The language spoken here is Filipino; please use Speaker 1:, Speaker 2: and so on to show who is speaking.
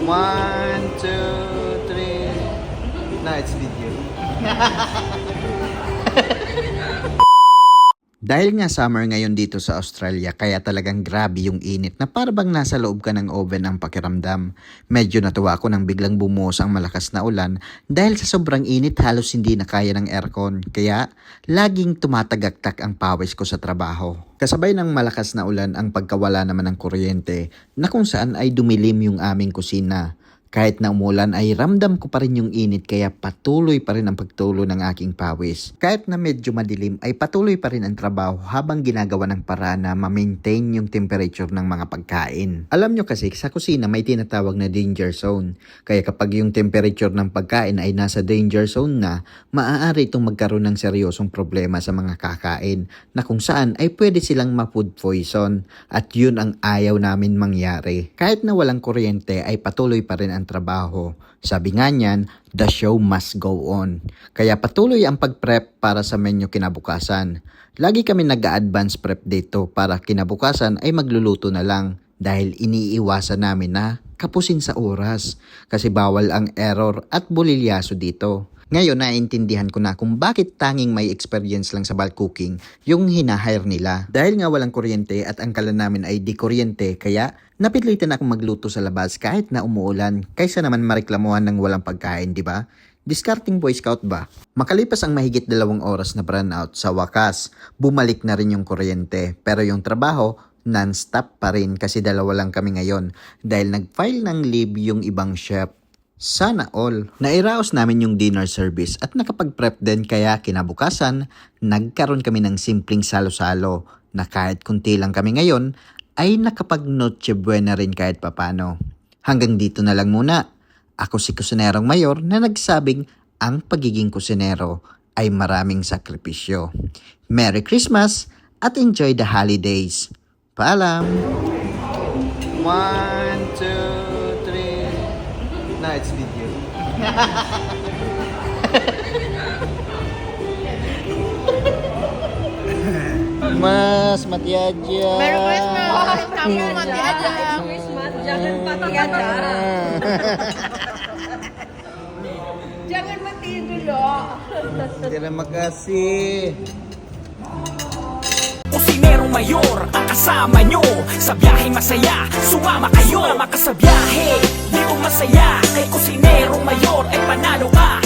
Speaker 1: One, two, three. Na, it's video. Dahil nga summer ngayon dito sa Australia, kaya talagang grabe yung init na parabang nasa loob ka ng oven ang pakiramdam. Medyo natuwa ako nang biglang bumuhos ang malakas na ulan dahil sa sobrang init halos hindi na kaya ng aircon. Kaya laging tumatagaktak ang pawis ko sa trabaho. Kasabay ng malakas na ulan ang pagkawala naman ng kuryente na kung saan ay dumilim yung aming kusina. Kahit na umulan ay ramdam ko pa rin yung init kaya patuloy pa rin ang pagtulo ng aking pawis. Kahit na medyo madilim ay patuloy pa rin ang trabaho habang ginagawa ng paraan na ma-maintain yung temperature ng mga pagkain. Alam nyo kasi sa kusina may tinatawag na danger zone. Kaya kapag yung temperature ng pagkain ay nasa danger zone na, maaari itong magkaroon ng seryosong problema sa mga kakain na kung saan ay pwede silang ma-food poison at yun ang ayaw namin mangyari. Kahit na walang kuryente ay patuloy pa rin ang trabaho. Sabi nga niyan, the show must go on. Kaya patuloy ang pag-prep para sa menu kinabukasan. Lagi kami nag-a-advance prep dito para kinabukasan ay magluluto na lang dahil iniiwasan namin na kapusin sa oras kasi bawal ang error at bulilyaso dito. Ngayon naiintindihan ko na kung bakit tanging may experience lang sa bulk cooking yung hinahire nila. Dahil nga walang kuryente at ang kalan namin ay di kuryente kaya napilitan akong magluto sa labas kahit na umuulan kaysa naman mareklamuhan ng walang pagkain, di ba? Discarding Boy Scout ba? Makalipas ang mahigit 2 oras na brownout sa wakas, bumalik na rin yung kuryente pero yung trabaho non-stop pa rin kasi 2 lang kami ngayon dahil nag-file ng leave yung ibang chef. Sana all. Nairaos namin yung dinner service at nakapag-prep din kaya kinabukasan, nagkaroon kami ng simpleng salo-salo na kahit kunti lang kami ngayon ay nakapag-noche buena rin kahit papano. Hanggang dito na lang muna. Ako si Kusinerong Mayor na nagsabing ang pagiging kusinero ay maraming sakripisyo. Merry Christmas at enjoy the holidays. Paalam! 1, 2, 3. Na, it's video. Mas, mati aja.
Speaker 2: Merry Christmas! Kamu mati aja.
Speaker 3: Christmas, jangan patah-patah. Jangan matiin dulu.
Speaker 1: Terima kasih.
Speaker 4: Kusinerong Mayor, ang kasama nyo sa biyaheng masaya. Sumama kayo, sumama ka sa biyahe. Di mo masaya, kay Kusinerong Mayor ay panalo ka.